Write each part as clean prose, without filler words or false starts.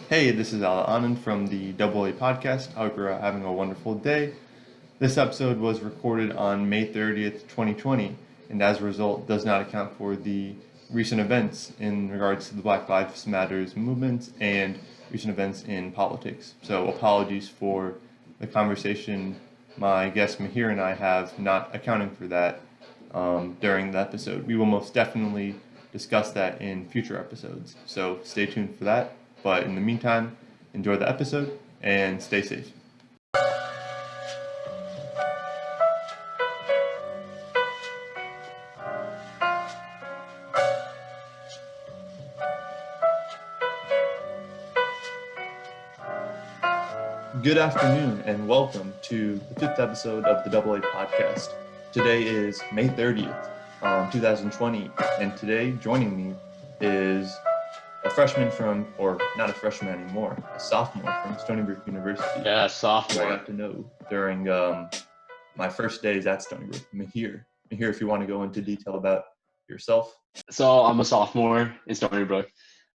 Hey, this is Ala Anand from the Double A podcast. I hope you're having a wonderful day. This episode was recorded on May 30th, 2020, and as a result does not account for the recent events in regards to the Black Lives Matters movement and recent events in politics. So apologies for the conversation my guest Mihir and I have not accounting for that during the episode. We will most definitely discuss that in future episodes. So stay tuned for that. But in the meantime, enjoy the episode and stay safe. Good afternoon and welcome to the fifth episode of the Double A podcast. Today is May 30th, 2020, and today joining me is a freshman from, or not a freshman anymore, a sophomore from Stony Brook University. Yeah, Who I sophomore. got to know during my first days at Stony Brook. Mihir, if you want to go into detail about yourself. So I'm a sophomore in Stony Brook.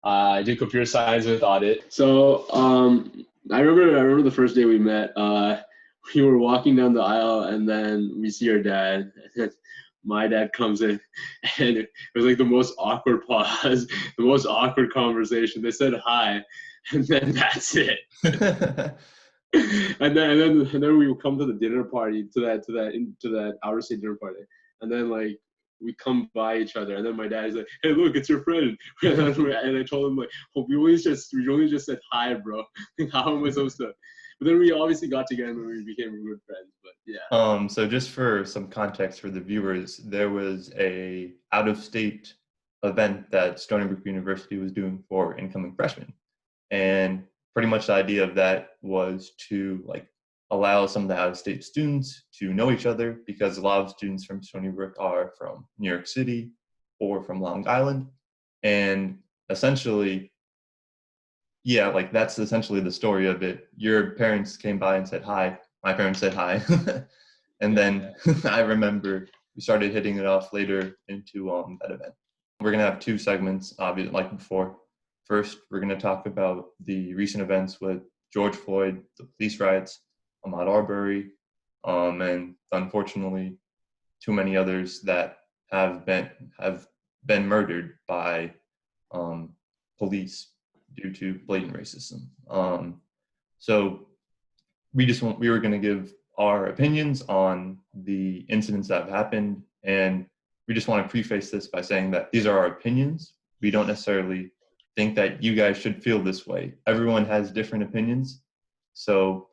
I do computer science with Adit. I remember the first day we met. We were walking down the aisle, and then we see your dad. My dad comes in, and it was like the most awkward pause, the most awkward conversation. They said hi, and then that's it. and then we would come to the dinner party, to that outer state dinner party, and then like we come by each other, and then my dad is like, "Hey, look, it's your friend." And I told him like, "Oh, we only just said hi, bro. How am I supposed to?" But then we obviously got together and we became good friends. But yeah. So just for some context for the viewers, there was a out-of-state event that Stony Brook University was doing for incoming freshmen. And pretty much the idea of that was to like allow some of the out-of-state students to know each other, because a lot of students from Stony Brook are from New York City or from Long Island. And essentially, yeah, like that's essentially the story of it. Your parents came by and said hi. My parents said hi. And then I remember we started hitting it off later into that event. We're going to have two segments, obviously, like before. First, we're going to talk about the recent events with George Floyd, the police riots, Ahmaud Arbery, and unfortunately, too many others that have been murdered by police due to blatant racism. So we were going to give our opinions on the incidents that have happened, and we just want to preface this by saying that these are our opinions. We don't necessarily think that you guys should feel this way. Everyone has different opinions, so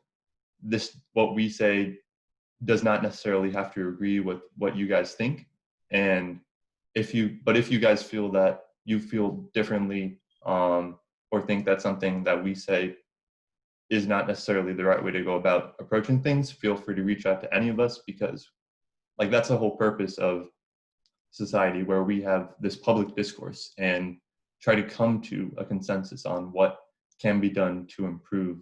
what we say does not necessarily have to agree with what you guys think. And if you guys feel that you feel differently, or think that something that we say is not necessarily the right way to go about approaching things, feel free to reach out to any of us, because like that's the whole purpose of society, where we have this public discourse and try to come to a consensus on what can be done to improve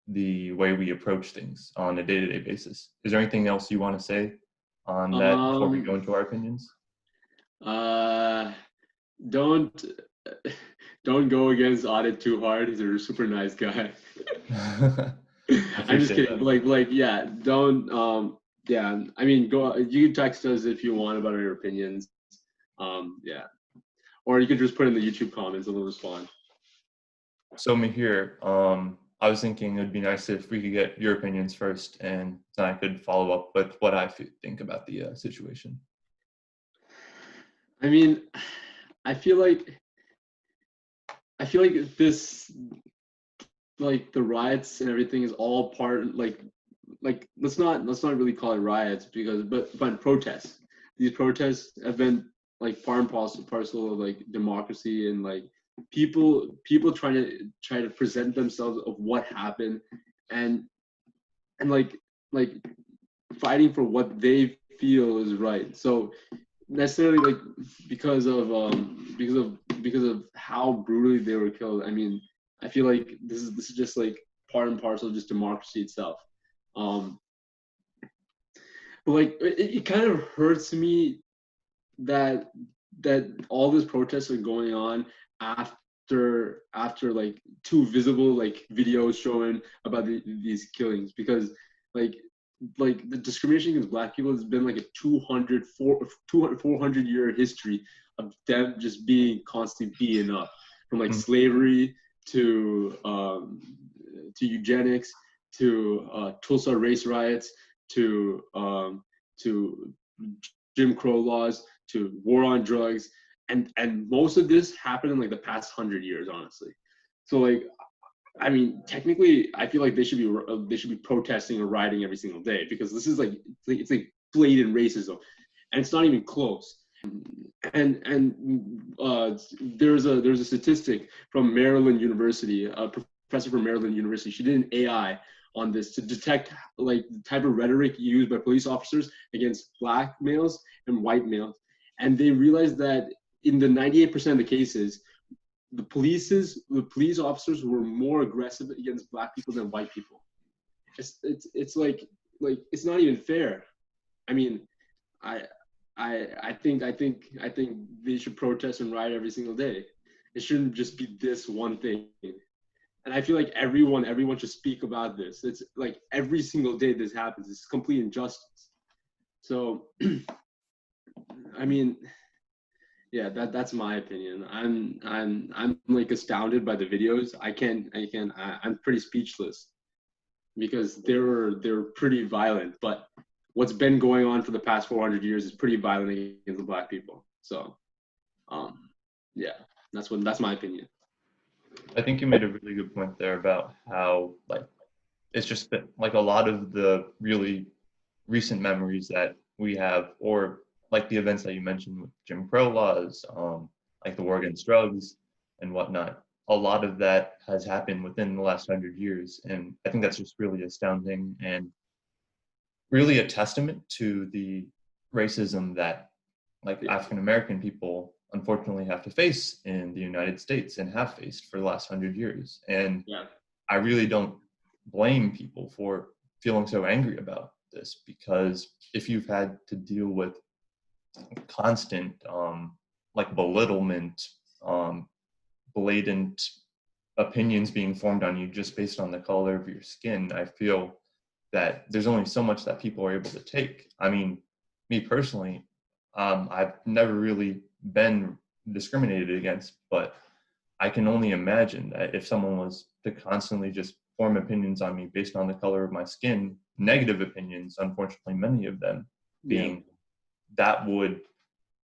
the way we approach things on a day-to-day basis. Is there anything else you want to say on that before we go into our opinions? Don't go against Adit too hard. He's a super nice guy. I'm just kidding. Yeah, don't. Yeah, I mean, go. You can text us if you want about our opinions. Yeah, or you could just put in the YouTube comments and we'll respond. So Mihir, I was thinking it'd be nice if we could get your opinions first, and then I could follow up with what I think about the situation. I mean, I feel like this, like the riots and everything is all part, like let's not really call it riots, but protests. These protests have been like part and parcel of like democracy, and like people trying to present themselves of what happened, and like fighting for what they feel is right. So necessarily like because of how brutally they were killed. I mean, I feel like this is just like part and parcel of just democracy itself. But like it kind of hurts me that all these protests are going on after after like two visible like videos showing about these killings, because like the discrimination against Black people has been like a 400 year history of them just being constantly beaten up, from like slavery to eugenics to Tulsa race riots to Jim Crow laws to war on drugs, and most of this happened in like the past 100 years, honestly. So like, I mean, technically, I feel like they should be protesting or rioting every single day, because this is like it's like blatant racism, and it's not even close. And there's a statistic from Maryland University, a professor from Maryland University. She did an AI on this to detect like the type of rhetoric used by police officers against Black males and white males, and they realized that in the 98% of the cases, the police officers were more aggressive against Black people than white people. It's like it's not even fair. I mean, I think they should protest and riot every single day. It shouldn't just be this one thing. And I feel like everyone should speak about this. It's like every single day this happens. It's complete injustice. So, I mean, yeah, that's my opinion. I'm like astounded by the videos. I'm pretty speechless, because they're pretty violent. But what's been going on for the past 400 years is pretty violent against the Black people. So, yeah, that's my opinion. I think you made a really good point there about how like it's just been, like a lot of the really recent memories that we have, or like the events that you mentioned with Jim Crow laws, like the war against drugs and whatnot. A lot of that has happened within the last 100 years, and I think that's just really astounding and really a testament to the racism that like African American people unfortunately have to face in the United States and have faced for the last 100 years. And I really don't blame people for feeling so angry about this, because if you've had to deal with constant like belittlement, blatant opinions being formed on you just based on the color of your skin, I feel that there's only so much that people are able to take. I mean, me personally, I've never really been discriminated against, but I can only imagine that if someone was to constantly just form opinions on me based on the color of my skin, negative opinions, unfortunately, many of them being, that would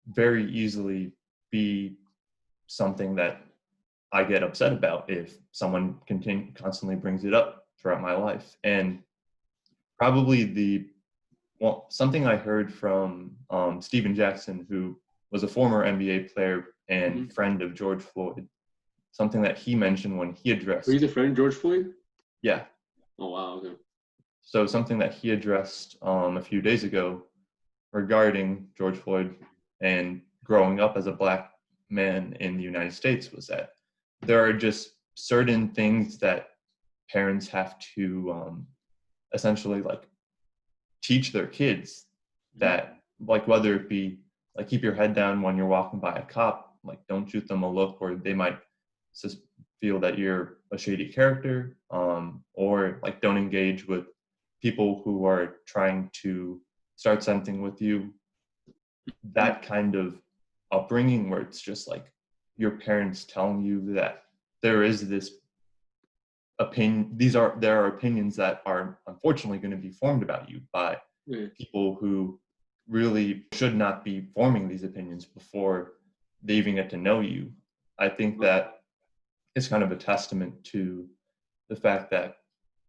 very easily be something that I get upset about if someone constantly brings it up throughout my life. And probably something I heard from Steven Jackson, who was a former NBA player and friend of George Floyd, something that he mentioned when he addressed. Were you the friend of George Floyd? Yeah. Oh, wow. Okay. So something that he addressed a few days ago regarding George Floyd and growing up as a Black man in the United States was that there are just certain things that parents have to essentially like teach their kids, that like whether it be like keep your head down when you're walking by a cop, like don't shoot them a look, or they might feel that you're a shady character, or like don't engage with people who are trying to start something with you. That kind of upbringing where it's just like your parents telling you that there is this opinion, there are opinions that are unfortunately going to be formed about you by people who really should not be forming these opinions before they even get to know you. I think that it's kind of a testament to the fact that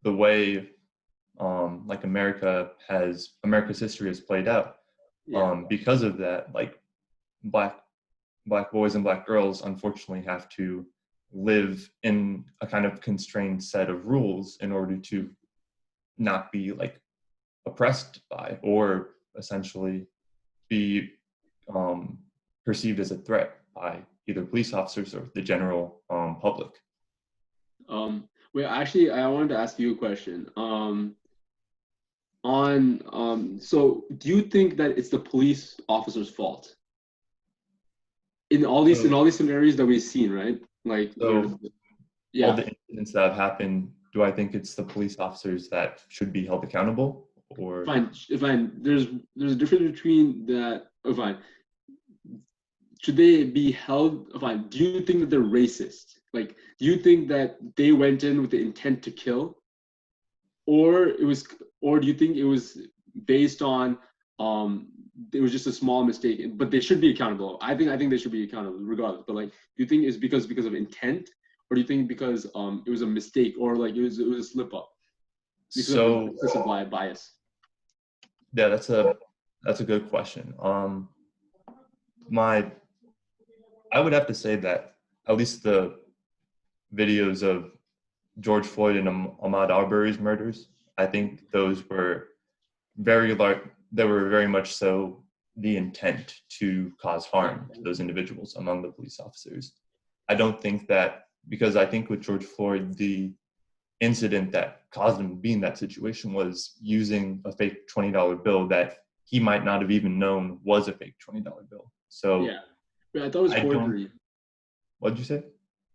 the way like America's history has played out, because of that, like black boys and Black girls unfortunately have to live in a kind of constrained set of rules in order to not be like oppressed by, or essentially be perceived as a threat by either police officers or the general public. Wait, actually, I wanted to ask you a question. So do you think that it's the police officer's fault in all these scenarios that we've seen, right? Like, So all yeah, the incidents that have happened, do I think it's the police officers that should be held accountable, or fine, fine. There's a difference between that. Oh, fine. Should they be held? Oh, fine. Do you think that they're racist? Like, do you think that they went in with the intent to kill, or it was, or do you think it was based on it was just a small mistake, but they should be accountable? I think they should be accountable regardless. But like, do you think it's because of intent, or do you think because it was a mistake, or like it was a slip up because of so? implicit bias? Yeah, that's a good question. My I would have to say that at least the videos of George Floyd and Ahmaud Arbery's murders, I think those were very large. They were very much so the intent to cause harm to those individuals among the police officers. I don't think that, because I think with George Floyd, the incident that caused him to be in that situation was using a fake $20 bill that he might not have even known was a fake $20 bill. So Yeah, I thought it was I don't. forgery. What'd you say?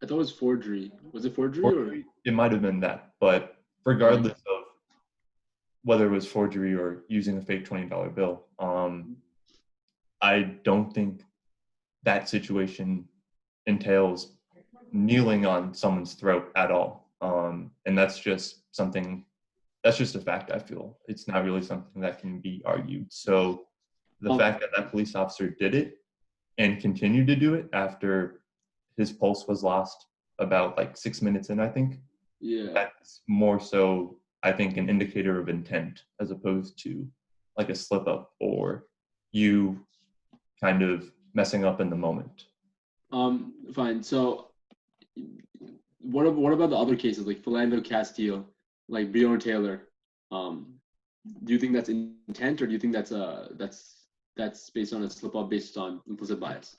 I thought it was forgery. Was it forgery or? Forgery? It might have been that, but Okay. regardless of whether it was forgery or using a fake $20 bill, I don't think that situation entails kneeling on someone's throat at all. And that's just a fact. I feel it's not really something that can be argued. So the Um, fact that that police officer did it and continued to do it after his pulse was lost about like 6 minutes in, I think yeah. that's more so, I think, an indicator of intent as opposed to like a slip up or you kind of messing up in the moment. Fine. So, what about the other cases like Philando Castile, like Breonna Taylor? Um, do you think that's intent, or do you think that's based on a slip up based on implicit bias?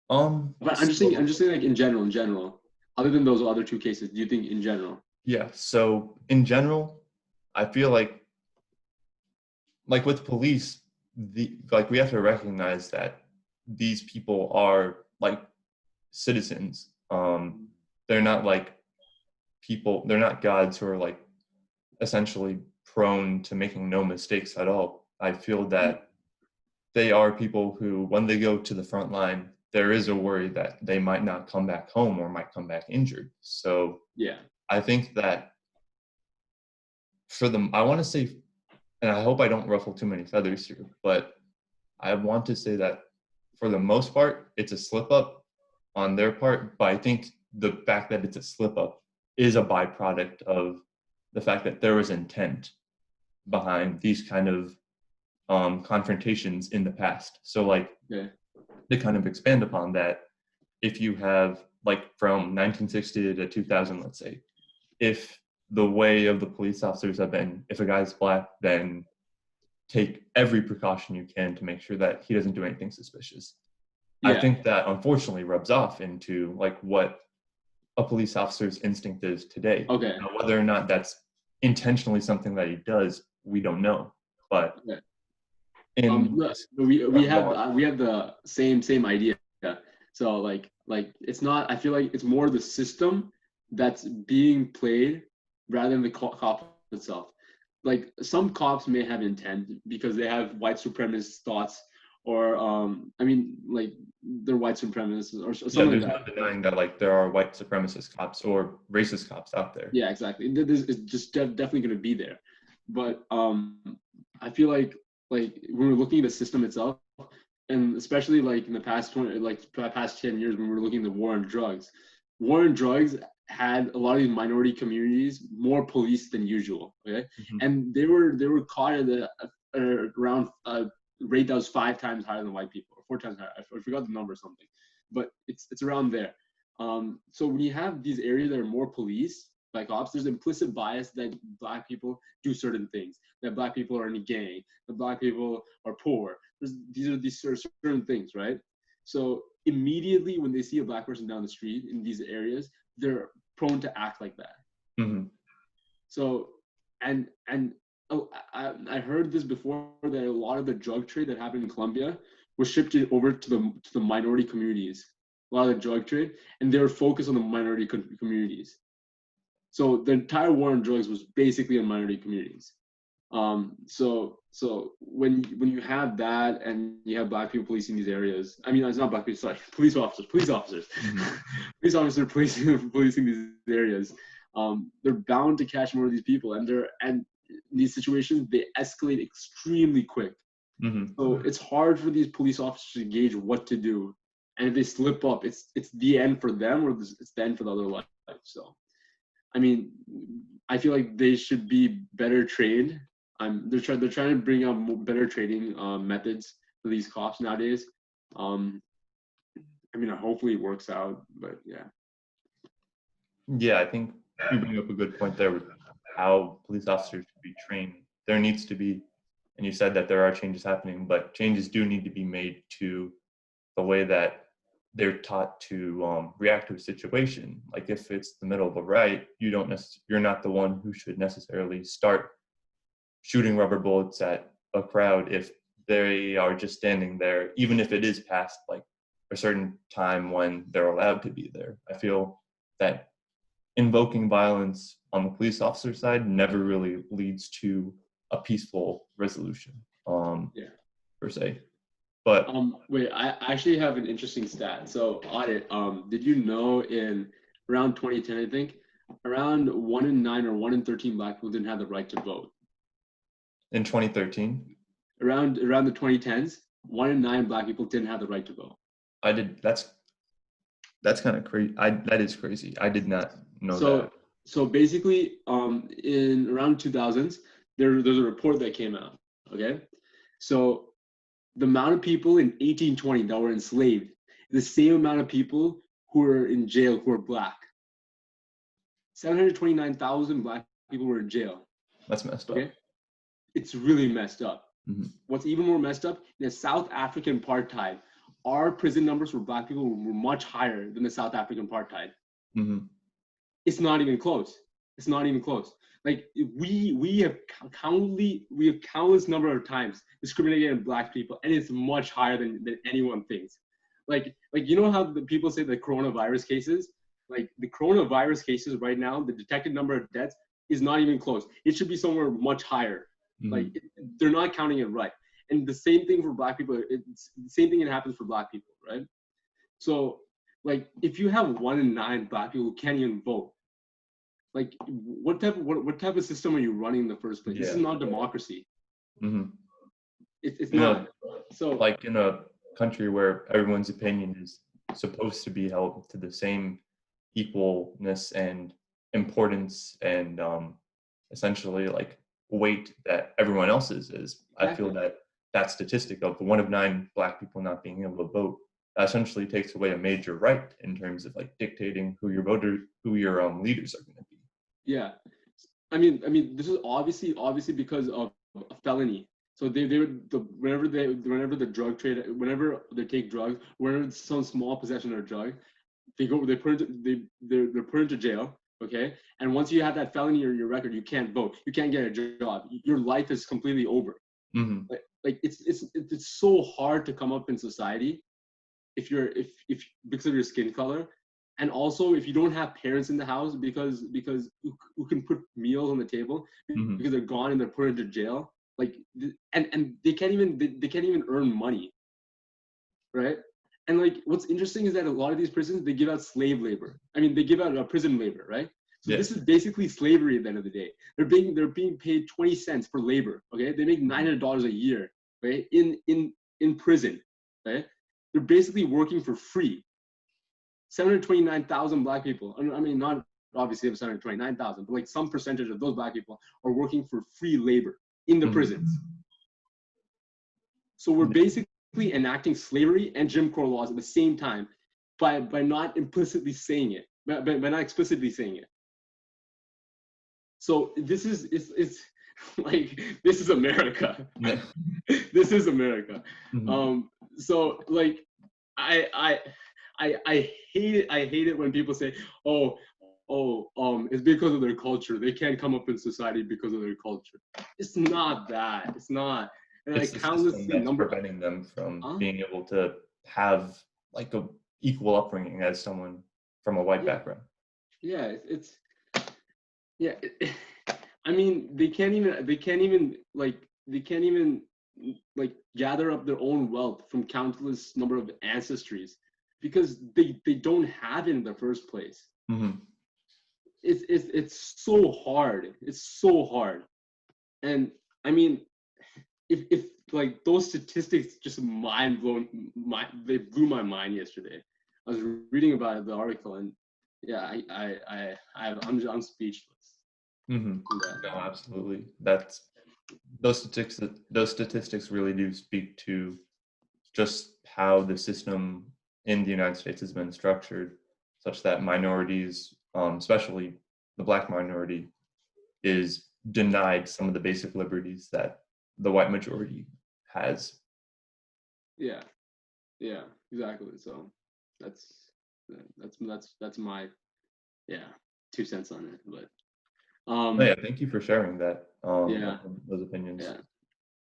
But I'm So just saying, like in general, other than those other two cases, do you think in general? yeah, so in general, I feel like with police, the like we have to recognize that these people are like citizens. They're not like people, they're not gods who are like essentially prone to making no mistakes at all. I feel that they are people who, when they go to the front line, there is a worry that they might not come back home or might come back injured. So Yeah. I think that for them, I want to say, and I hope I don't ruffle too many feathers here, but I want to say that for the most part, it's a slip up on their part. But I think the fact that it's a slip up is a byproduct of the fact that there was intent behind these kind of confrontations in the past. So, like, Yeah. to kind of expand upon that, if you have, like, from 1960 to 2000, let's say, if the way of the police officers have been, if a guy's black, then take every precaution you can to make sure that he doesn't do anything suspicious. I Yeah. think that unfortunately rubs off into like what a police officer's instinct is today. Okay. Now, whether or not that's intentionally something that he does, we don't know. But Yeah. in No, this, we go have on. we have the same idea. So like it's not. I feel like it's more the system that's being played rather than the cop itself. Like some cops may have intent because they have white supremacist thoughts, or I mean, like they're white supremacists or Yeah, something there's like no that. denying that like there are white supremacist cops or racist cops out there. Yeah, exactly. This is just definitely going to be there, but I feel like when we're looking at the system itself, and especially like in the past 20, like past 10 years, when we were looking at the war on drugs had a lot of these minority communities more police than usual. Okay, Mhm. and they were caught at around a rate that was 5 times higher than white people, or 4 times higher. I forgot the number or something, but it's around there. So when you have these areas that are more police by cops, there's implicit bias that black people do certain things, that black people are in a gang, that black people are poor. These are these certain things, right? So immediately when they see a black person down the street in these areas, they're prone to act like that. Mhm. So and oh, I heard this before that a lot of the drug trade that happened in Colombia was shifted over to the minority communities, a lot of the drug trade, and they were focused on the minority communities. So the entire war on drugs was basically on minority communities. So when you have that and you have Black people policing these areas, I mean, it's not Black people, sorry, police officers, Mm-hmm. police officers policing these areas, they're bound to catch more of these people, and these situations, they escalate extremely quick. Mm-hmm. So it's hard for these police officers to gauge what to do, and if they slip up, it's the end for them, or it's the end for the other life. So, I mean, I feel like they should be better trained. They're trying to bring out better training methods for these cops nowadays. I mean, hopefully it works out, but yeah. Yeah, I think you bring up a good point there with how police officers should be trained. There needs to be, and you said that there are changes happening, but changes do need to be made to the way that they're taught to react to a situation. Like if it's the middle of a riot, you're not the one who should necessarily start shooting rubber bullets at a crowd if they are just standing there, even if it is past like a certain time when they're allowed to be there. I feel that invoking violence on the police officer side never really leads to a peaceful resolution, per se. But wait, I actually have an interesting stat. So, Adit, did you know in around 2010, I think, around 1 in 9 or 1 in 13 Black people didn't have the right to vote? In 2013? Around the 2010s, 1 in 9 Black people didn't have the right to vote. That's kind of crazy. That is crazy. I did not know that. So basically, in around 2000s, there's a report that came out. Okay, so the amount of people in 1820 that were enslaved, the same amount of people who were in jail who were Black. 729,000 Black people were in jail. That's messed up. Okay, it's really messed up. Mm-hmm. What's even more messed up, in the South African apartheid, our prison numbers for Black people were much higher than the South African apartheid. Mm-hmm. It's not even close. It's not even close. Like we have countless number of times discriminated against Black people, and it's much higher than anyone thinks. Like you know how the people say the coronavirus cases, like the coronavirus cases right now, the detected number of deaths is not even close. It should be somewhere much higher. Mm-hmm. Like they're not counting it right. And the same thing for Black people. It's the same thing that happens for Black people, right? So like if you have 1 in 9 Black people who can't even vote, like what type of system are you running in the first place? Yeah. This is not democracy. Mm-hmm. It's not. So like in a country where everyone's opinion is supposed to be held to the same equalness and importance and essentially like weight that everyone else's is. Exactly. I feel that statistic of 1 of 9 Black people not being able to vote essentially takes away a major right in terms of like dictating who your leaders are going to be. Yeah, I mean, this is obviously because of a felony. So whenever the drug trade, whenever they take drugs, whenever it's some small possession of a drug, they're put into jail. Okay, and once you have that felony or your record, you can't vote, you can't get a job, your life is completely over. Mm-hmm. Like it's so hard to come up in society if because of your skin color. And also, if you don't have parents in the house because who can put meals on the table, mm-hmm. because they're gone and they're put into jail, like and they can't even earn money, right? And like what's interesting is that a lot of these prisons, they give out slave labor. I mean, they give out prison labor, right? So This is basically slavery at the end of the day. They're being paid 20 cents for labor. Okay, they make $900 a year, right? In prison, right? They're basically working for free. 729,000 Black people. I mean, not obviously 729,000, but like some percentage of those Black people are working for free labor in the prisons. So we're basically enacting slavery and Jim Crow laws at the same time by not implicitly saying it, by not explicitly saying it. So this is it's like this is America. Yeah. This is America. Mm-hmm. So like I hate it when people say, it's because of their culture. They can't come up in society because of their culture. It's not that. It's not. And it's like countless number preventing them from being able to have like equal upbringing as someone from a white background. Yeah, yeah. I mean, they can't even like gather up their own wealth from countless number of ancestries because they don't have it in the first place. Mm-hmm. It's so hard. It's so hard. And I mean, if like those statistics just they blew my mind yesterday. I was reading about the article, and yeah, I'm speechless. Mm-hmm. No, absolutely. Those statistics really do speak to just how the system in the United States has been structured, such that minorities, especially the Black minority, is denied some of the basic liberties that the white majority has. Yeah, exactly. So that's my 2 cents on it. But Yeah, thank you for sharing that. Yeah. Those opinions.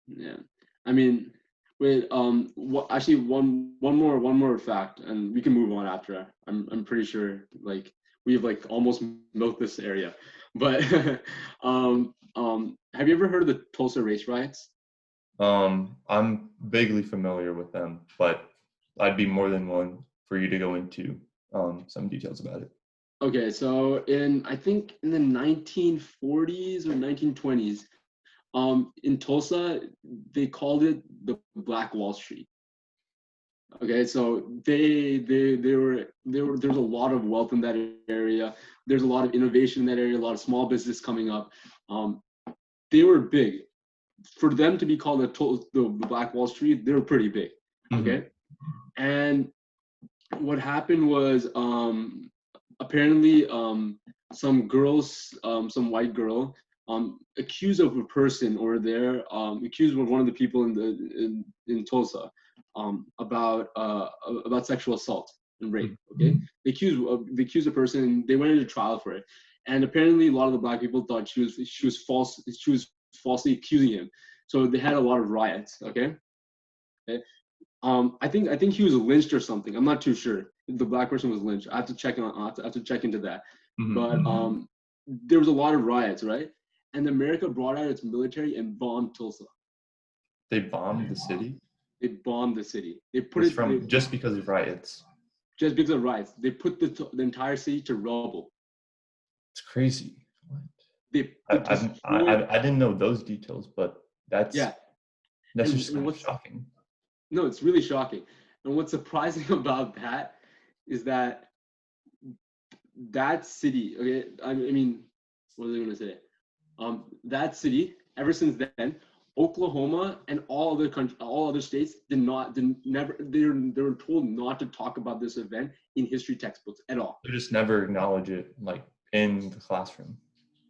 Yeah. I mean, wait. Actually, one more fact, and we can move on after. I'm pretty sure like we've like almost milked this area, but have you ever heard of the Tulsa race riots? I'm vaguely familiar with them, but I'd be more than willing for you to go into some details about it. Okay, so I think in the 1940s or 1920s, in Tulsa, they called it the Black Wall Street. Okay, so there's a lot of wealth in that area. There's a lot of innovation in that area, a lot of small business coming up. They were big. For them to be called the Black Wall Street, they were pretty big. Okay, mm-hmm. And what happened was apparently some white girl accused of a person over there, accused of one of the people in Tulsa about sexual assault and rape. Okay, they accused a person. They went into trial for it, and apparently a lot of the Black people thought she was falsely accusing him. So they had a lot of riots. Okay. I think he was lynched or something. I'm not too sure. The Black person was lynched. I have to check into that. Mm-hmm. But there was a lot of riots, right? And America brought out its military and bombed Tulsa. They bombed the city? They bombed the city. Just because of riots. Just because of riots. They put the entire city to rubble. It's crazy. What? I didn't know those details, but that's just kind of shocking. No, it's really shocking. And what's surprising about that is that city, okay, I mean, what was I going to say? That city, ever since then, Oklahoma and all other states they were told not to talk about this event in history textbooks at all. They just never acknowledge it, like in the classroom.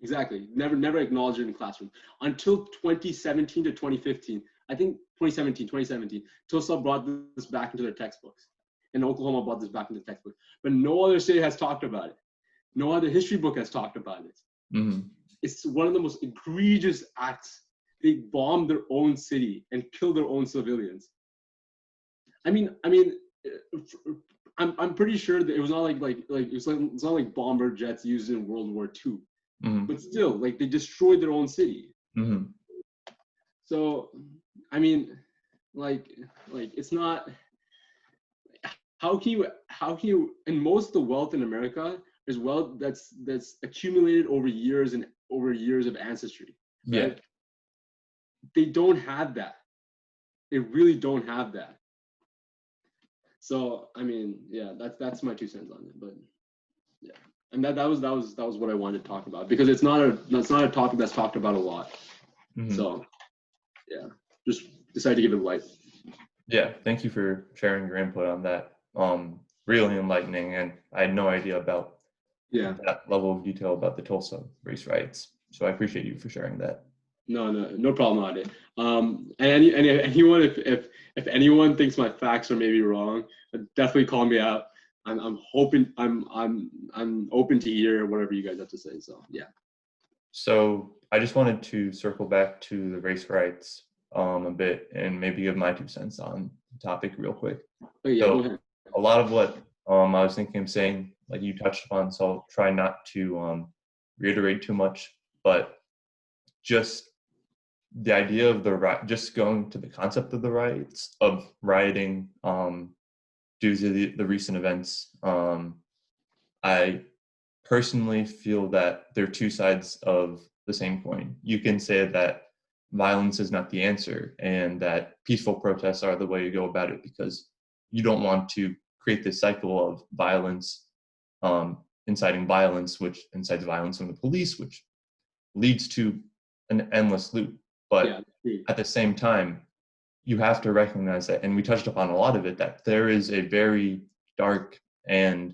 Exactly, never acknowledge it in the classroom until 2017 to 2015. I think 2017, Tulsa brought this back into their textbooks, and Oklahoma brought this back into the textbook. But no other state has talked about it. No other history book has talked about it. Mm-hmm. It's one of the most egregious acts. They bombed their own city and killed their own civilians. I mean, I'm pretty sure that it was not it's not like bomber jets used in World War II. Mm-hmm. But still, like they destroyed their own city. Mm-hmm. So, I mean, like it's not. How can you? And most of the wealth in America is wealth that's accumulated over years of ancestry. Right? Yeah. They don't have that. They really don't have that. So, I mean, yeah, that's my 2 cents on it. But yeah, and that was what I wanted to talk about because it's not a topic that's talked about a lot. Mm-hmm. So, yeah, just decided to give it light. Yeah, thank you for sharing your input on that. Really enlightening, and I had no idea about that level of detail about the Tulsa race riots. So I appreciate you for sharing that. No problem, Adit. And anyone, if anyone thinks my facts are maybe wrong, definitely call me out. I'm open to hear whatever you guys have to say. So yeah. So I just wanted to circle back to the race riots a bit and maybe give my 2 cents on the topic real quick. Oh, yeah, so go ahead. A lot of what I was thinking of saying, like you touched upon, so I'll try not to reiterate too much, but just the idea of just going to the concept of the riots, of rioting due to the recent events. I personally feel that they're two sides of the same coin. You can say that violence is not the answer and that peaceful protests are the way to go about it because you don't want to create this cycle of violence, inciting violence, which incites violence from the police, which leads to an endless loop. But at the same time, you have to recognize that, and we touched upon a lot of it, that there is a very dark and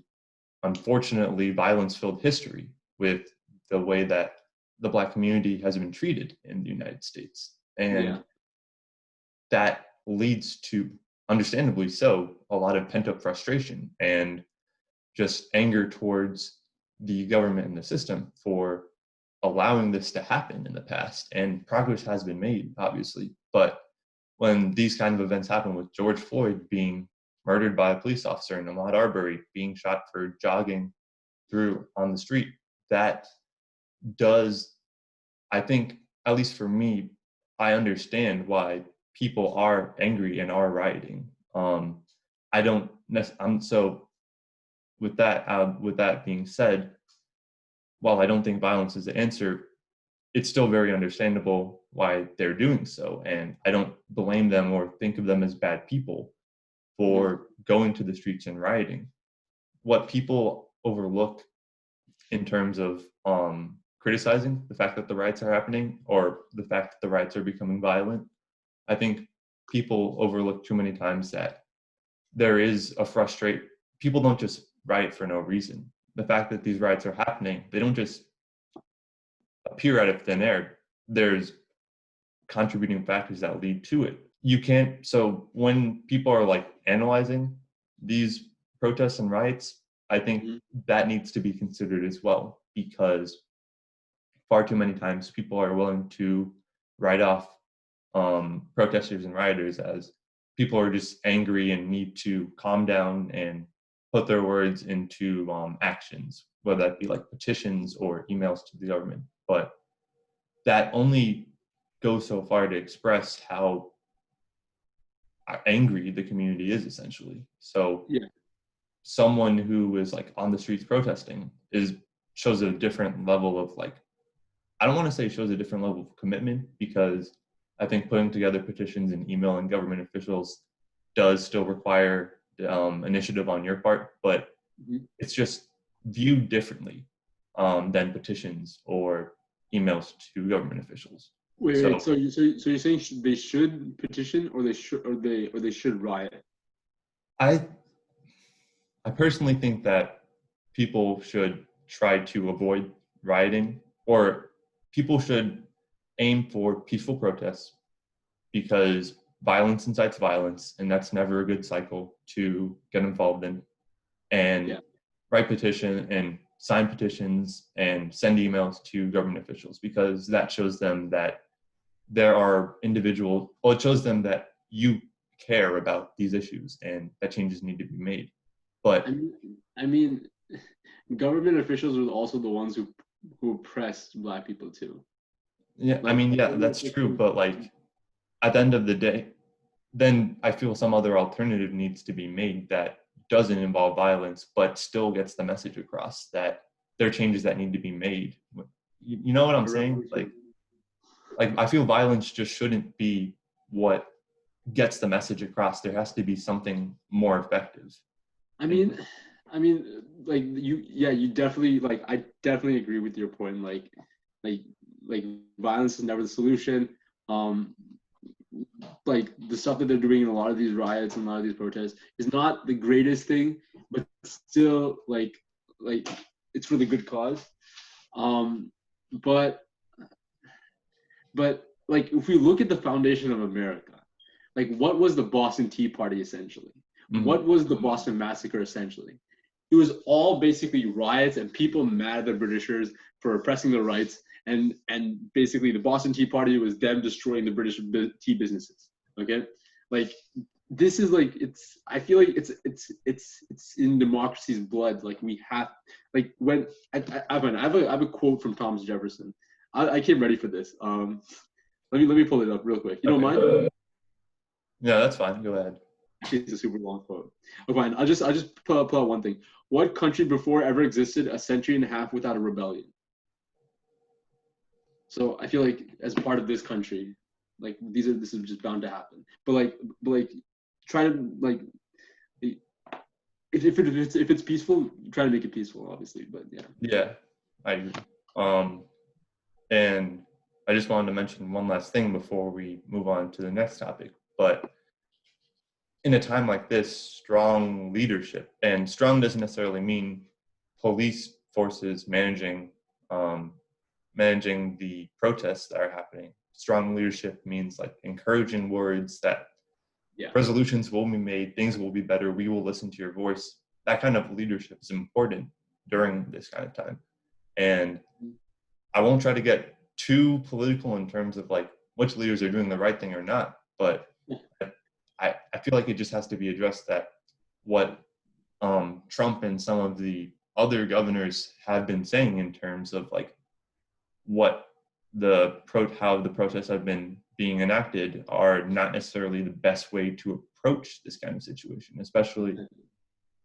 unfortunately violence-filled history with the way that the Black community has been treated in the United States. And that leads to, understandably so, a lot of pent-up frustration and just anger towards the government and the system for allowing this to happen in the past. And progress has been made, obviously. But when these kind of events happen, with George Floyd being murdered by a police officer and Ahmaud Arbery being shot for jogging through on the street, that does, I think, at least for me, I understand why people are angry and are rioting. I don't. So with that being said, while I don't think violence is the answer, it's still very understandable why they're doing so, and I don't blame them or think of them as bad people for going to the streets and rioting. What people overlook in terms of criticizing the fact that the riots are happening or the fact that the riots are becoming violent, I think people overlook too many times that there is people don't just riot for no reason. The fact that these riots are happening, they don't just appear out of thin air. There's contributing factors that lead to it. So when people are like analyzing these protests and riots, I think that needs to be considered as well, because far too many times people are willing to write off protesters and rioters as people are just angry and need to calm down and put their words into actions, whether that be like petitions or emails to the government. But that only goes so far to express how angry the community is, essentially. So someone who is like on the streets protesting shows a different level of like, I don't want to say shows a different level of commitment, because I think putting together petitions and emailing government officials does still require initiative on your part, but it's just viewed differently than petitions or emails to government officials. So you're saying they should petition, or they should riot? I personally think that people should try to avoid rioting, or people should aim for peaceful protests, because violence incites violence, and that's never a good cycle to get involved in. And write petition and sign petitions and send emails to government officials, because that shows them that there are it shows them that you care about these issues and that changes need to be made. But I mean, government officials are also the ones who oppressed Black people too. Yeah, I mean, yeah, that's true. But like, at the end of the day, then I feel some other alternative needs to be made that doesn't involve violence, but still gets the message across that there are changes that need to be made. You know what I'm saying? Like I feel violence just shouldn't be what gets the message across. There has to be something more effective. I mean, like you definitely, like, I definitely agree with your point. Like violence is never the solution. Like the stuff that they're doing in a lot of these riots and a lot of these protests is not the greatest thing, but still like it's for the good cause. But like, if we look at the foundation of America, like, what was the Boston Tea Party essentially? What was the Boston Massacre essentially? It was all basically riots and people mad at the Britishers for oppressing their rights. And basically the Boston Tea Party was them destroying the British tea businesses. Okay, like this is like I feel like it's in democracy's blood. Like we have like when I have a quote from Thomas Jefferson. I came ready for this. Let me pull it up real quick. You don't mind? Yeah, that's fine. Go ahead. Actually, it's a super long quote. Oh, fine. I'll just pull out one thing. What country before ever existed a century and a half without a rebellion? So I feel like as part of this country, like this is just bound to happen. But like try to like if it's peaceful, try to make it peaceful, obviously. But yeah. Yeah, I agree. And I just wanted to mention one last thing before we move on to the next topic. But in a time like this, strong leadership, and strong doesn't necessarily mean police forces managing the protests that are happening. Strong leadership means like encouraging words that resolutions will be made, things will be better, we will listen to your voice. That kind of leadership is important during this kind of time. And I won't try to get too political in terms of like which leaders are doing the right thing or not, but I feel like it just has to be addressed that what Trump and some of the other governors have been saying in terms of like what how the protests have been being enacted are not necessarily the best way to approach this kind of situation, especially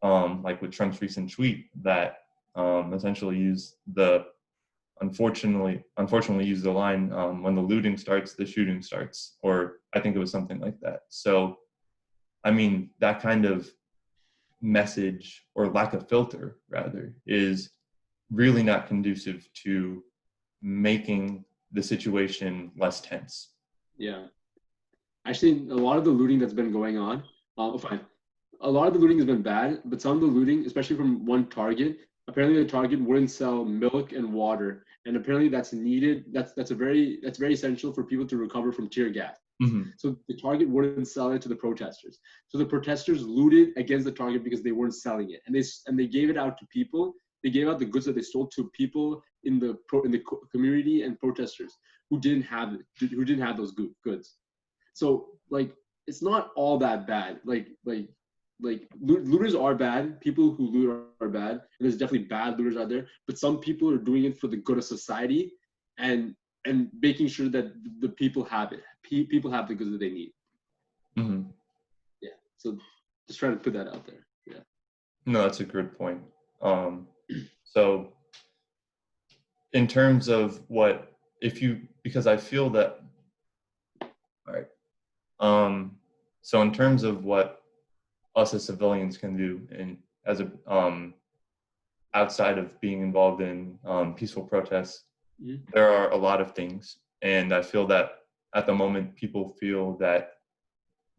like with Trump's recent tweet that essentially unfortunately used the line, when the looting starts, the shooting starts, or I think it was something like that. So, I mean, that kind of message or lack of filter rather is really not conducive to making the situation less tense. Yeah. Actually, a lot of the looting that's been going on, fine. A lot of the looting has been bad, but some of the looting, especially from one Target, apparently the Target wouldn't sell milk and water, and apparently that's needed. That's very essential for people to recover from tear gas. Mm-hmm. So the Target wouldn't sell it to the protesters. So the protesters looted against the Target because they weren't selling it, and they gave it out to people. They gave out the goods that they stole to people in the community and protesters who didn't have those goods. So like it's not all that bad. Like looters are bad. People who loot are bad, and there's definitely bad looters out there. But some people are doing it for the good of society, and making sure that the people have it. People have the goods that they need. Mm-hmm. Yeah. So just trying to put that out there. Yeah. No, that's a good point. So in terms of because I feel that, all right. So in terms of what us as civilians can do, and as a outside of being involved in peaceful protests, there are a lot of things, and I feel that at the moment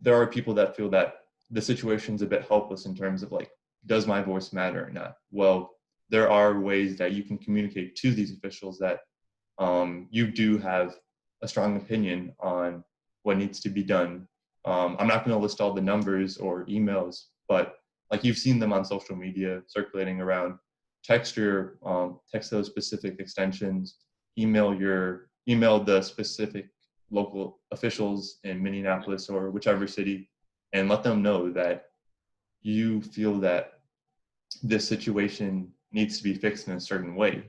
there are people that feel that the situation's a bit helpless in terms of like, does my voice matter or not? Well, there are ways that you can communicate to these officials that you do have a strong opinion on what needs to be done. I'm not going to list all the numbers or emails, but like you've seen them on social media circulating around. Text those specific extensions, email the specific local officials in Minneapolis or whichever city, and let them know that you feel that this situation needs to be fixed in a certain way,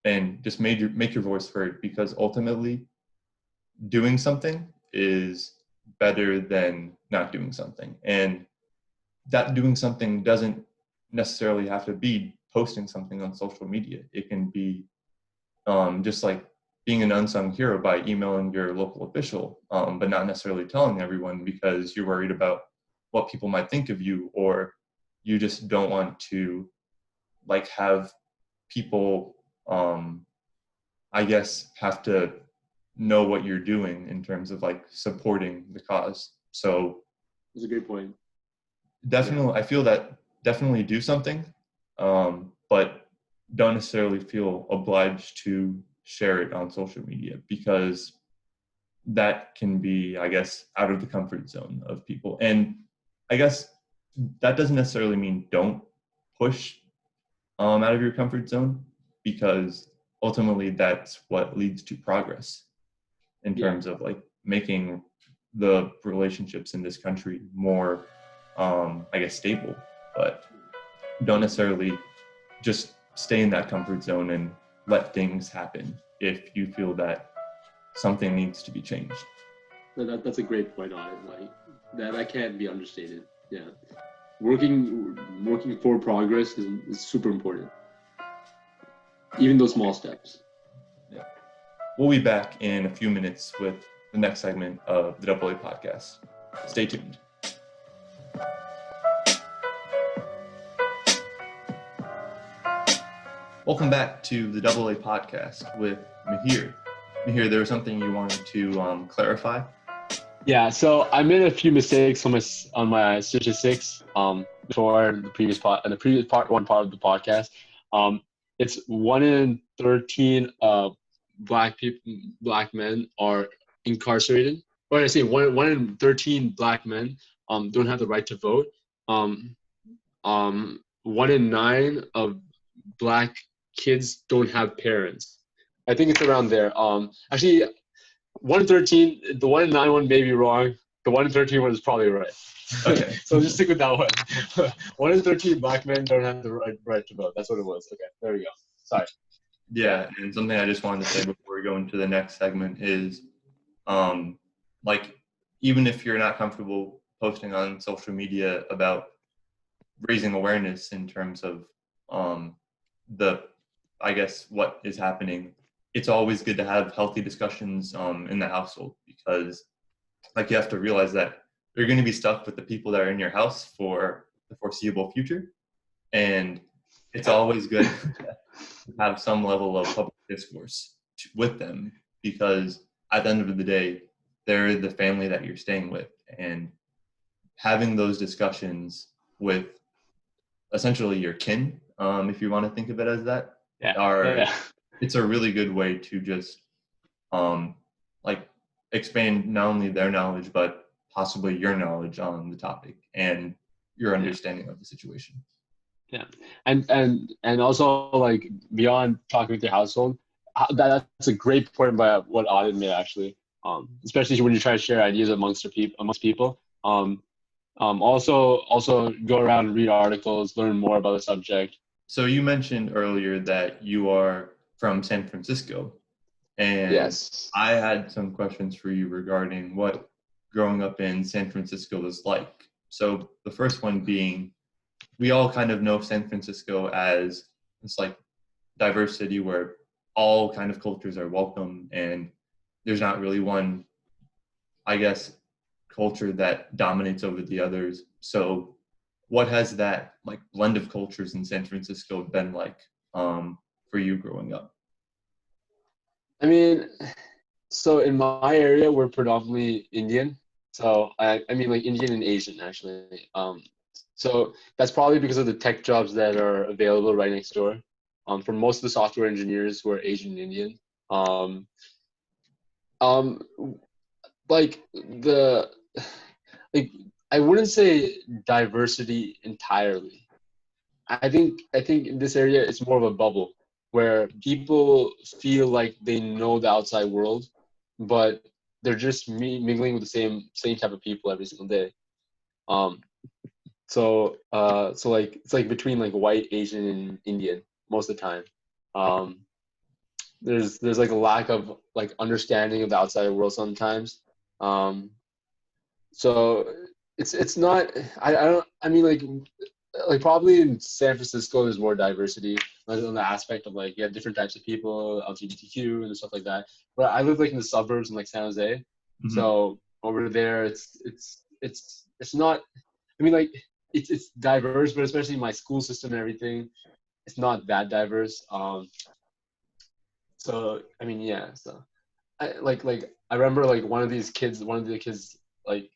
and just make your voice heard, because ultimately doing something is better than not doing something. And that doing something doesn't necessarily have to be posting something on social media. It can be just like being an unsung hero by emailing your local official, but not necessarily telling everyone because you're worried about what people might think of you, or you just don't want to like have people, I guess, have to know what you're doing in terms of like supporting the cause. So that's a great point. Definitely, yeah. I feel that definitely do something, but don't necessarily feel obliged to share it on social media, because that can be, I guess, out of the comfort zone of people. And I guess that doesn't necessarily mean don't push out of your comfort zone, because ultimately that's what leads to progress in terms of like making the relationships in this country more, I guess, stable. But don't necessarily just stay in that comfort zone and let things happen if you feel that something needs to be changed. That's a great point on it. Like that can't be understated. Yeah, working for progress is super important. Even those small steps. Yeah. We'll be back in a few minutes with the next segment of the AA podcast. Stay tuned. Welcome back to the AA podcast with Mihir. Mihir, there was something you wanted to clarify? Yeah, so I made a few mistakes on my statistics before the previous part of the podcast. It's 1 in 13 black men are incarcerated. Or I say 1 in 13 black men don't have the right to vote. 1 in 9 of black kids don't have parents. I think it's around there. Actually, 1 in 13, the 1 in 9 one may be wrong. The 1 in 13 one is probably right. Okay. So just stick with that one. 1 in 13 black men don't have the right to vote. That's what it was. Okay, there we go. Sorry. Yeah, and something I just wanted to say before we go into the next segment is, like, even if you're not comfortable posting on social media about raising awareness in terms of what is happening, it's always good to have healthy discussions in the household, because like you have to realize that you're going to be stuck with the people that are in your house for the foreseeable future, and it's always good to have some level of public discourse with them, because at the end of the day, they're the family that you're staying with, and having those discussions with essentially your kin, if you want to think of it as that, it's a really good way to just expand not only their knowledge but possibly your knowledge on the topic and your understanding of the situation. Yeah, and also, like, beyond talking with your household, that's a great point by what Adit made, actually. Especially when you try to share ideas amongst people. Also go around and read articles, learn more about the subject. So you mentioned earlier that you are from San Francisco, and yes, I had some questions for you regarding what growing up in San Francisco is like. So the first one being, we all kind of know San Francisco as this like diverse city where all kind of cultures are welcome, and there's not really one, I guess, culture that dominates over the others. So what has that like blend of cultures in San Francisco been like for you growing up? I mean, so in my area, we're predominantly Indian. So I mean, like, Indian and Asian, actually. So that's probably because of the tech jobs that are available right next door. For most of the software engineers who are Asian and Indian. I wouldn't say diversity entirely. I think in this area it's more of a bubble where people feel like they know the outside world, but they're just mingling with the same type of people every single day. So it's like between like white, Asian, and Indian most of the time. There's like a lack of like understanding of the outside world sometimes. So it's not, I mean, like probably in San Francisco there's more diversity, like on the aspect of like you have different types of people, LGBTQ and stuff like that. But I live like in the suburbs in like San Jose, Mm-hmm. so over there it's not. I mean, like it's diverse, but especially my school system and everything, it's not that diverse. So I mean, yeah. So I remember like one of the kids like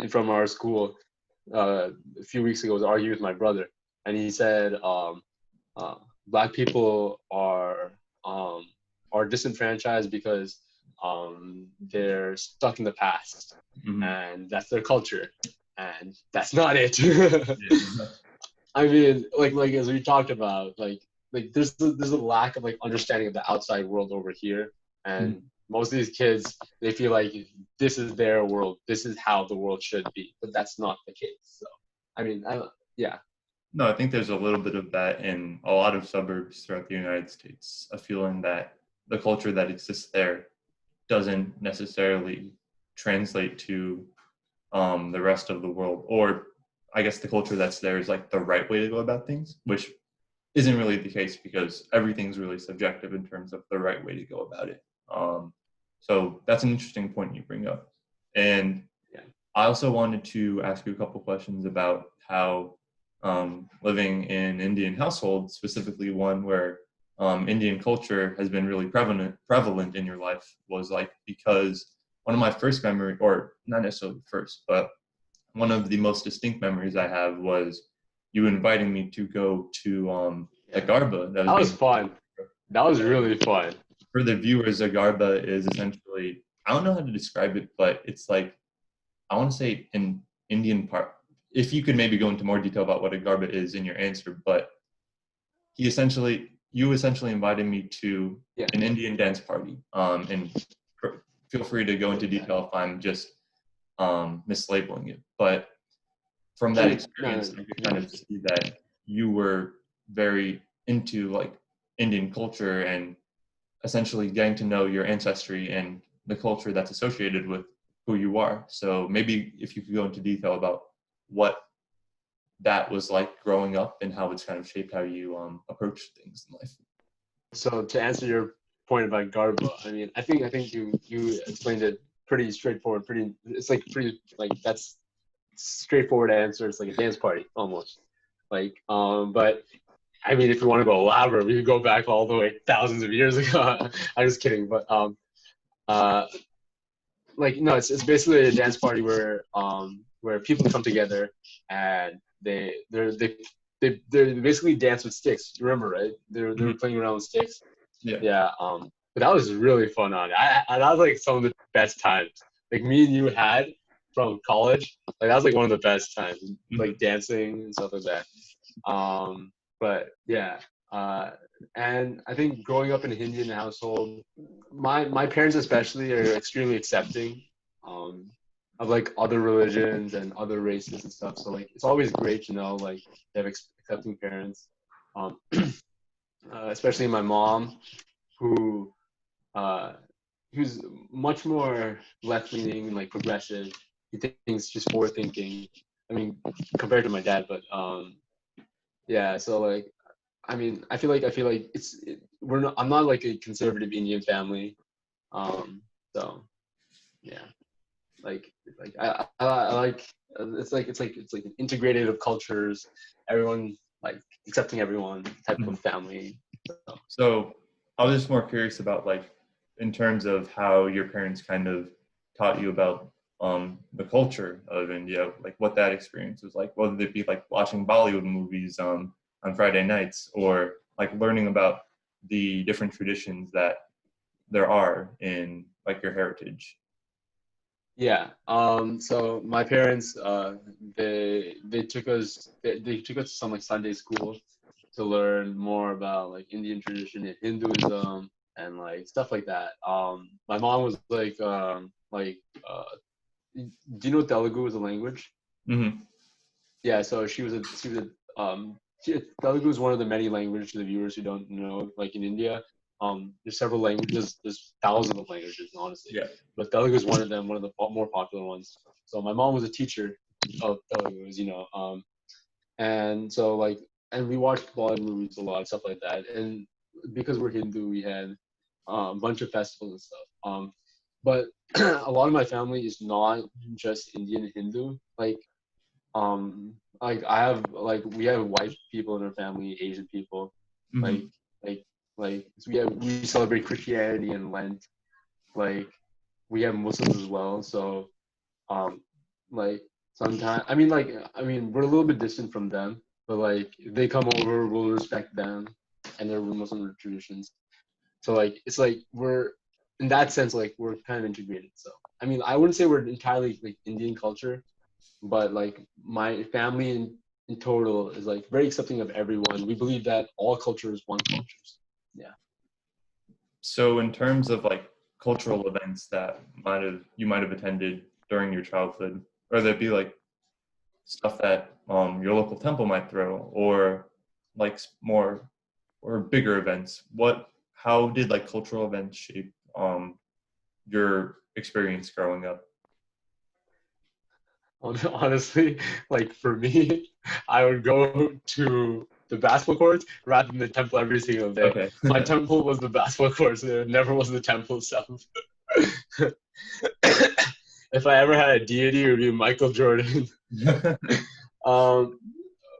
from our school a few weeks ago was arguing with my brother, and he said black people are disenfranchised because they're stuck in the past, Mm-hmm. and that's their culture, and that's not it. Yeah. I mean, like as we talked about, like there's a lack of like understanding of the outside world over here, and most of these kids, they feel like this is their world, this is how the world should be, but that's not the case. So I mean, yeah. No, I think there's a little bit of that in a lot of suburbs throughout the United States, a feeling that the culture that exists there doesn't necessarily translate to the rest of the world. Or I guess the culture that's there is like the right way to go about things, which isn't really the case because everything's really subjective in terms of the right way to go about it. So that's an interesting point you bring up. And Yeah. I also wanted to ask you a couple questions about how living in Indian households, specifically one where Indian culture has been really prevalent in your life, was like, because one of my first memory, or not necessarily first, but one of the most distinct memories I have was you inviting me to go to the Garba. That was fun. That was really fun. For the viewers, a Garba is essentially, I don't know how to describe it, but it's like, I want to say an Indian part. If you could maybe go into more detail about what a Garba is in your answer, but you essentially invited me to an Indian dance party. And feel free to go into detail if I'm just mislabeling it. But from that experience, I could kind of see that you were very into like Indian culture and essentially getting to know your ancestry and the culture that's associated with who you are. So maybe if you could go into detail about what that was like growing up and how it's kind of shaped how you approach things in life. So to answer your point about Garba, I mean, I think you explained it pretty straightforward. It's like that's straightforward answer. It's like a dance party almost. Like, but I mean, if you want to go elaborate, we could go back all the way thousands of years ago. I'm just kidding, but like no, it's basically a dance party where people come together and they basically dance with sticks. You remember, right? They were playing around with sticks. Yeah. But that was really fun. That was like some of the best times. Like me and you had from college. Like that was like one of the best times. Like dancing and stuff like that. But yeah. And I think growing up in an Indian household, my parents especially are extremely accepting of like other religions and other races and stuff. So like it's always great to know like they have accepting parents, especially my mom, who's much more left leaning and like progressive. He thinks just forward thinking. I mean, compared to my dad, but yeah. So like, I mean, I feel like I'm not like a conservative Indian family, so yeah. Like I like it's like an integrated of cultures, everyone like accepting everyone type of family. So I was just more curious about like in terms of how your parents kind of taught you about the culture of India, like what that experience was like, whether it be like watching Bollywood movies on Friday nights or like learning about the different traditions that there are in like your heritage. Yeah. So my parents, they took us to some like Sunday school to learn more about like Indian tradition and Hinduism and like stuff like that. My mom was like, do you know Telugu is a language? Mm-hmm. Yeah. So Telugu is one of the many languages to the viewers who don't know, like in India. There's several languages. There's thousands of languages, honestly. Yeah. But Telugu is one of them, one of the more popular ones. So my mom was a teacher of Telugu, as you know. And so like, and we watched Bollywood movies a lot, stuff like that. And because we're Hindu, we had a bunch of festivals and stuff. But a lot of my family is not just Indian and Hindu. Like we have white people in our family, Asian people, Mm-hmm. so we celebrate Christianity and Lent. Like we have Muslims as well. So like sometimes I mean we're a little bit distant from them, but like if they come over, we'll respect them and their Muslim traditions. So like it's like we're in that sense like we're kind of integrated. So I mean I wouldn't say we're entirely like Indian culture, but like my family in total is like very accepting of everyone. We believe that all culture is one culture. Yeah. So in terms of like cultural events that you might have attended during your childhood, or there'd be like stuff that your local temple might throw, or like more or bigger events. How did like cultural events shape your experience growing up? Honestly, like for me, I would go to the basketball courts rather than the temple every single day. Okay. My temple was the basketball courts. It never was the temple itself. If I ever had a deity, it would be Michael Jordan. um,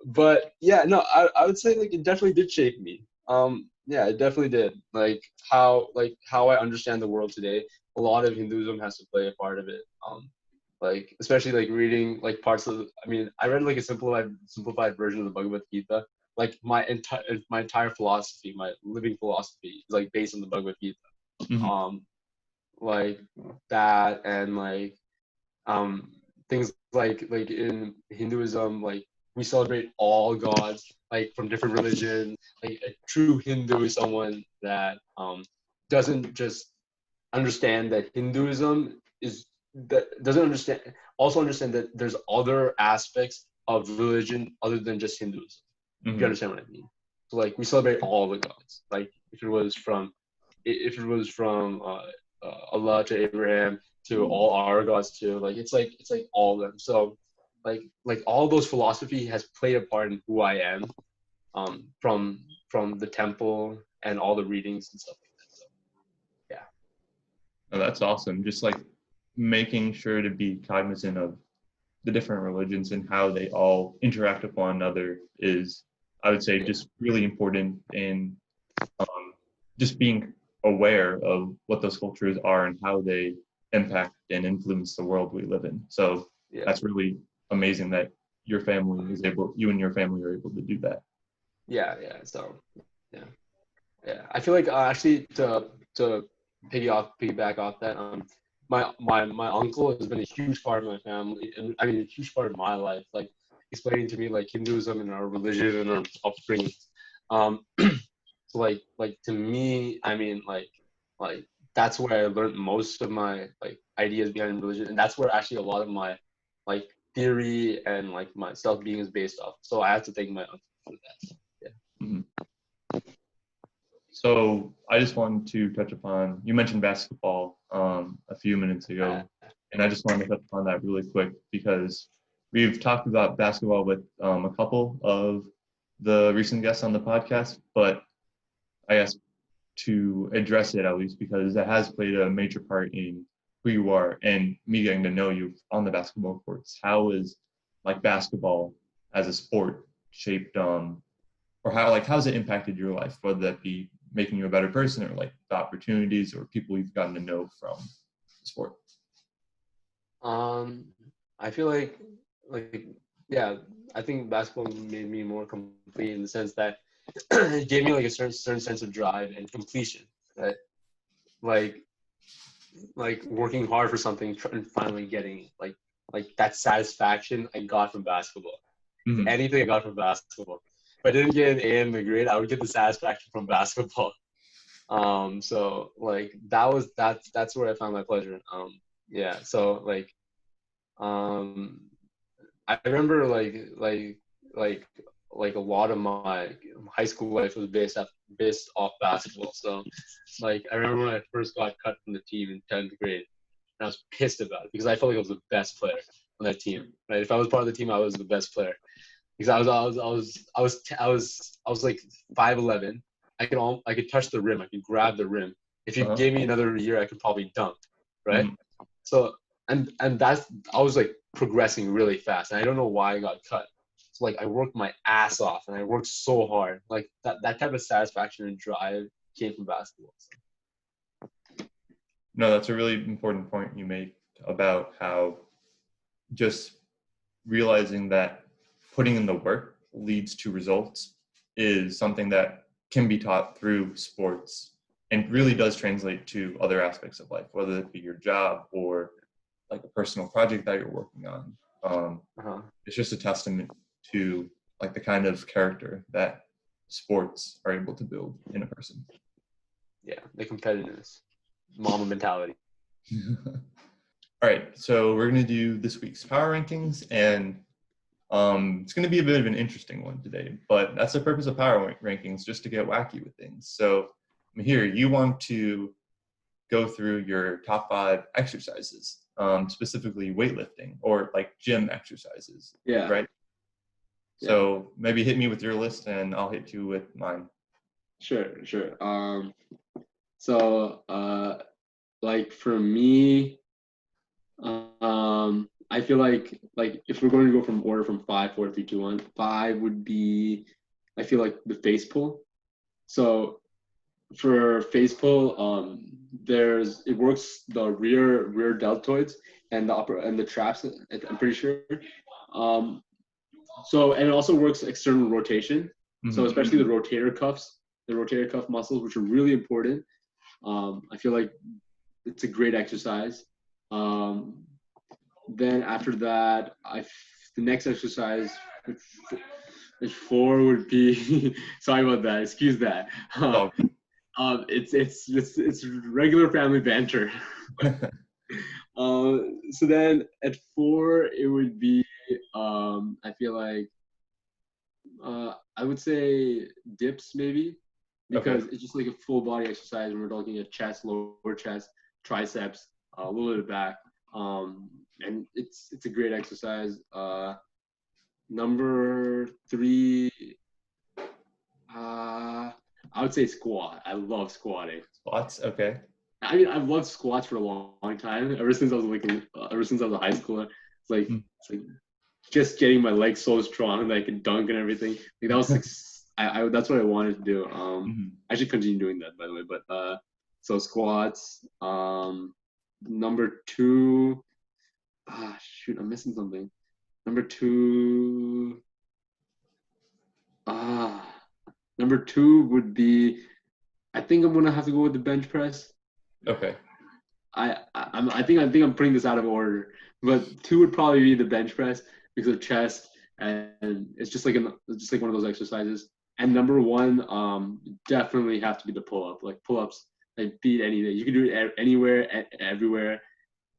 but yeah, no, I would say like it definitely did shape me. Yeah, it definitely did. Like how I understand the world today. A lot of Hinduism has to play a part of it. Like especially like reading like parts of. I mean, I read like a simplified version of the Bhagavad Gita. Like my entire philosophy, my living philosophy is like based on the Bhagavad Gita. Mhm. Like that, and like things like in Hinduism, like we celebrate all gods, like from different religions. Like a true Hindu is someone that doesn't just understand that Hinduism is that doesn't understand also understand that there's other aspects of religion other than just Hinduism. If you Mhm. understand what I mean. So like we celebrate all the gods. Like if it was from Allah to Abraham to all our gods too. Like it's like all of them. So like all those philosophy has played a part in who I am, from the temple and all the readings and stuff like that. So yeah. Oh, that's awesome. Just like making sure to be cognizant of the different religions and how they all interact with one another is, I would say, Yeah. just really important in um, just being aware of what those cultures are and how they impact and influence the world we live in. So Yeah. that's really amazing that you and your family are able to do that. Yeah. So yeah. I feel like actually to piggyback off that, my uncle has been a huge part of my family, and I mean a huge part of my life. Like explaining to me like Hinduism and our religion and our upbringing. So like to me, I mean like that's where I learned most of my like ideas behind religion, and that's where actually a lot of my like theory and like my self being is based off. So I have to thank my uncle for that. Yeah. Mhm. So I just wanted to touch upon, you mentioned basketball a few minutes ago, and I just wanted to touch upon that really quick because we've talked about basketball with a couple of the recent guests on the podcast, but I guess to address it at least because it has played a major part in who you are and me getting to know you on the basketball courts. How is like basketball as a sport shaped or how's it impacted your life, whether that be making you a better person or like the opportunities or people you've gotten to know from the sport? I feel like yeah, I think basketball made me more complete in the sense that it gave me like a certain sense of drive and completion, right? Like like working hard for something and finally getting it. Like that satisfaction I got from basketball. Mm-hmm. Anything I got from basketball. If I didn't get an A in the grade, I would get the satisfaction from basketball. So like that's where I found my pleasure. Yeah. So um I remember like a lot of my high school life was based off basketball. So like I remember when I first got cut from the team in 10th grade, and I was pissed about it because I felt like I was the best player on that team. Right? If I was part of the team, I was the best player because I was like 5'11". I could touch the rim. I could grab the rim. If you Uh-huh. gave me another year, I could probably dunk. Right? Mm-hmm. So and that's I was like progressing really fast, and I don't know why I got cut. So like I worked my ass off, and I worked so hard. Like that type of satisfaction and drive came from basketball. So. No, that's a really important point you make about how just realizing that putting in the work leads to results is something that can be taught through sports and really does translate to other aspects of life, whether it be your job or like a personal project that you're working on. Uh-huh. It's just a testament to like the kind of character that sports are able to build in a person. Yeah, the competitiveness. mama mentality. All right, so we're going to do this week's power rankings, and it's going to be a bit of an interesting one today, but that's the purpose of power rankings, just to get wacky with things. So Mihir, you want to go through your top 5 exercises, specifically weightlifting or like gym exercises, Yeah. right? So maybe hit me with your list and I'll hit you with mine. Sure. So like for me, I feel like if we're going to go from order from 5, 4, 3, 2, 1, 5 would be, I feel like the face pull. So for face pull, it works the rear deltoids and the upper and the traps, I'm pretty sure. So, and it also works external rotation. So especially the rotator cuff muscles, which are really important. I feel like it's a great exercise. Then after that, the next exercise, which 4 would be, sorry about that, excuse that. It's regular family banter. So then at 4 it would be I feel like I would say dips maybe, because it's just like a full body exercise when we're talking at chest, lower chest, triceps, a little bit of back, and it's a great exercise. Number 3, I would say squat. I love squatting. Squats, okay. I mean, I've loved squats for a long time. Ever since I was a high schooler. It's like just getting my legs so strong that I can dunk and everything. Like that was that's what I wanted to do. I should continue doing that, by the way. But so squats. Number 2. Shoot, I'm missing something. Number 2. Number 2 would be, I think I'm gonna have to go with the bench press. Okay. I think I'm putting this out of order, but 2 would probably be the bench press because of chest, and it's just like one of those exercises. And number 1, definitely have to be the pull up. Like pull ups, like beat anything. You can do it anywhere, everywhere.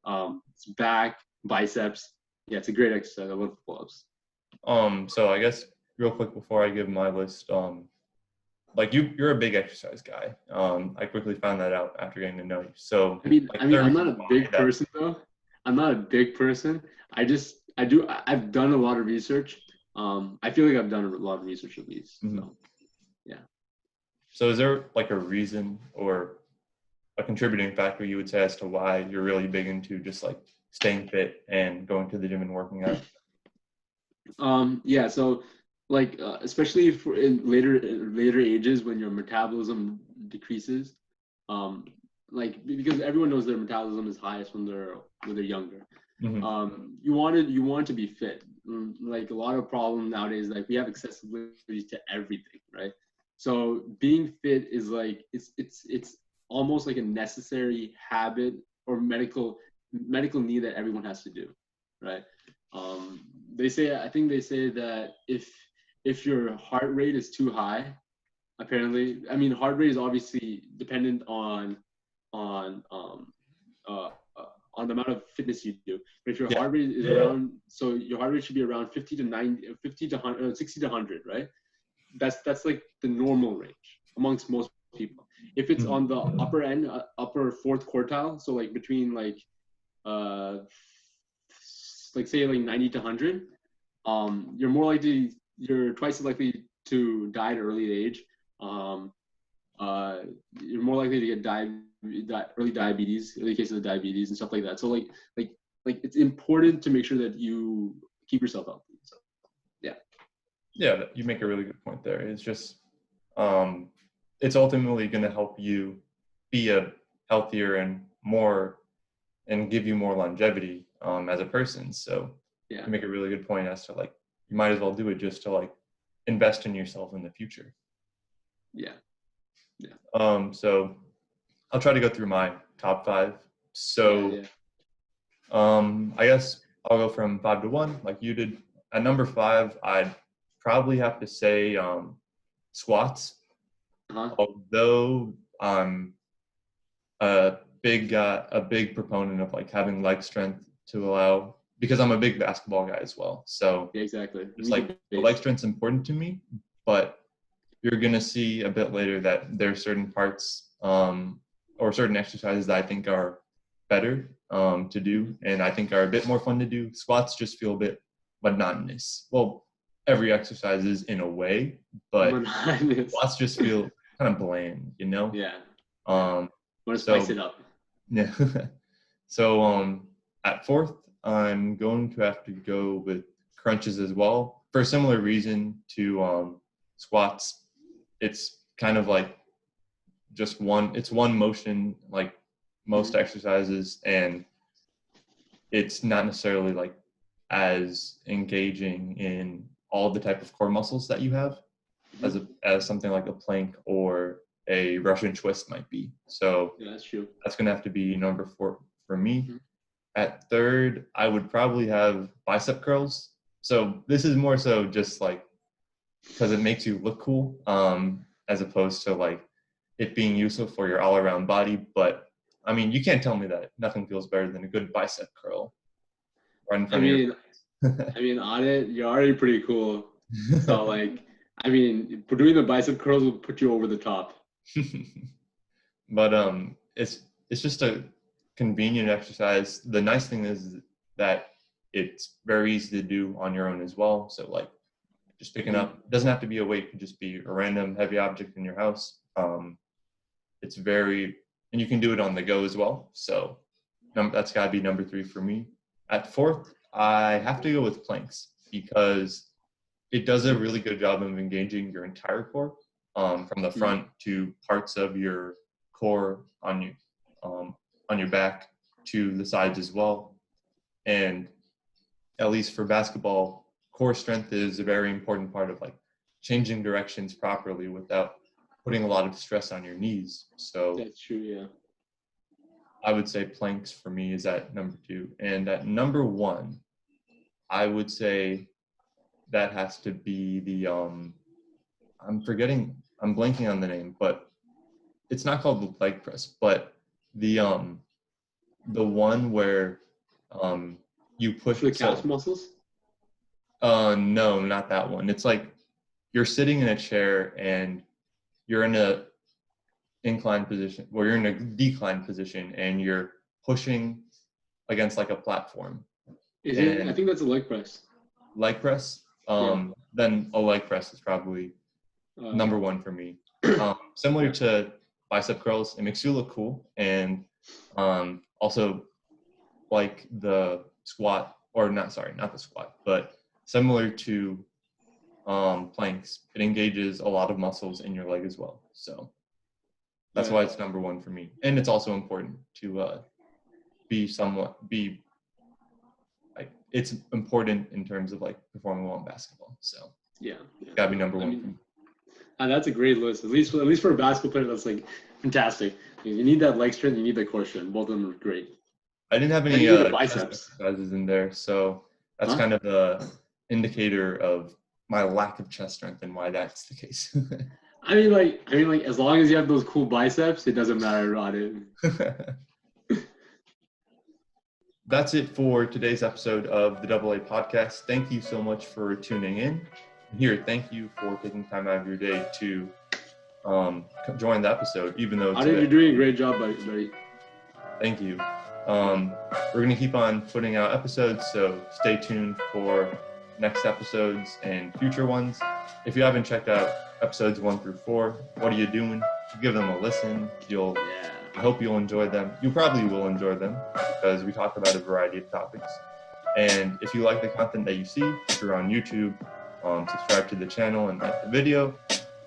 It's back, biceps. Yeah, it's a great exercise. I love pull ups. So I guess real quick before I give my list, like you're a big exercise guy. I quickly found that out after getting to know you. So I mean, like, I'm not a big person though. I'm not a big person. I've done a lot of research. I feel like I've done a lot of research at least. So, yeah. So is there like a reason or a contributing factor you would say as to why you're really big into just like staying fit and going to the gym and working out? Yeah. So like especially for in later ages when your metabolism decreases, like because everyone knows their metabolism is highest when they're younger. You want to be fit. Like a lot of problem nowadays, like we have accessibility to everything, right? So being fit is like it's almost like a necessary habit or medical need that everyone has to do, right? I think they say that if your heart rate is too high, apparently, I mean, heart rate is obviously dependent on the amount of fitness you do. But if your heart rate is around, so your heart rate should be around 50 to 100, 60 to 100, right? That's like the normal range amongst most people. If it's on the upper end, upper 4th quartile, so like between like say like 90 to 100, you're twice as likely to die at an early age. You're more likely to get early diabetes, early cases of diabetes and stuff like that. So like it's important to make sure that you keep yourself healthy. So yeah, you make a really good point there. It's just it's ultimately going to help you be a healthier and give you more longevity as a person. So you make a really good point as to like you might as well do it just to like invest in yourself in the future. So I'll try to go through my top 5. So I guess I'll go from 5 to 1 like you did. At number 5, I'd probably have to say squats. Although I'm a a big proponent of like having leg strength to allow, because I'm a big basketball guy as well. So Yeah, exactly. it's like the leg strength's important to me, but you're gonna see a bit later that there are certain parts or certain exercises that I think are better to do, and I think are a bit more fun to do. Squats just feel a bit monotonous. Well, every exercise is in a way, but squats just feel kind of bland, you know? Yeah. Want to spice it up. Yeah. So at fourth, I'm going to have to go with crunches as well, for a similar reason to squats. It's kind of like just one motion like most exercises, and it's not necessarily like as engaging in all the type of core muscles that you have as something like a plank or a Russian twist might be. So yeah, that's true. That's going to have to be number 4 for me. At third, I would probably have bicep curls. So this is more so just like because it makes you look cool, as opposed to like it being useful for your all-around body. But I mean, you can't tell me that nothing feels better than a good bicep curl. Right in front of your I mean, Adit, you're already pretty cool. So like, I mean, doing the bicep curls will put you over the top. But it's just a convenient exercise. The nice thing is that it's very easy to do on your own as well. So like just picking up, it doesn't have to be a weight, it could just be a random heavy object in your house. It's and you can do it on the go as well. So that's gotta be number 3 for me. At fourth, I have to go with planks because it does a really good job of engaging your entire core, from the front to parts of your core on your back to the sides as well. And at least for basketball, core strength is a very important part of like changing directions properly without putting a lot of stress on your knees. So that's true, yeah. I would say planks for me is at number 2. And at number 1, I would say that has to be the I'm blanking on the name, but it's not called the leg press, but the one where you push the calf muscles? No, not that one. It's like you're sitting in a chair and you're in a inclined position, or you're in a declined position, and you're pushing against like a platform. I think that's a leg press. Leg press? Then a leg press is probably number 1 for me. Similar to bicep curls, it makes you look cool, and also like the squat, or not the squat, but similar to planks, it engages a lot of muscles in your leg as well. So that's why it's number 1 for me. And it's also important to like, it's important in terms of like performing well in basketball. So yeah. Gotta be number 1 for me. And that's a great list. At least for a basketball player, that's like fantastic. You need that leg strength, you need that core strength. Both of them are great. I didn't have any biceps exercises in there, so that's kind of the indicator of my lack of chest strength and why that's the case. I mean, like, as long as you have those cool biceps, it doesn't matter about it. That's it for today's episode of the AA Podcast. Thank you so much for tuning in. Mihir, thank you for taking time out of your day to join the episode, even though Adit, you're doing a great job, buddy. Thank you. We're going to keep on putting out episodes, so stay tuned for next episodes and future ones. If you haven't checked out episodes 1 through 4, what are you doing? Give them a listen. I hope you'll enjoy them. You probably will enjoy them because we talk about a variety of topics. And if you like the content that you see, if you're on YouTube, subscribe to the channel and like the video.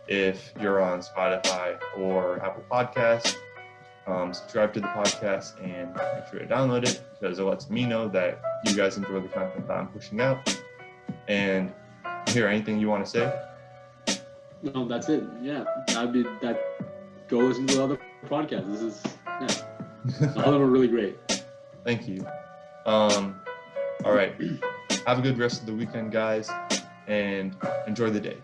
If you're on Spotify or Apple Podcasts, subscribe to the podcast and make sure to download it because it lets me know that you guys enjoy the content that I'm pushing out. And Mihir, anything you want to say? No, that's it. Yeah, go listen to the other podcasts. All of them are really great. Thank you. All right. Have a good rest of the weekend, guys, and enjoy the day.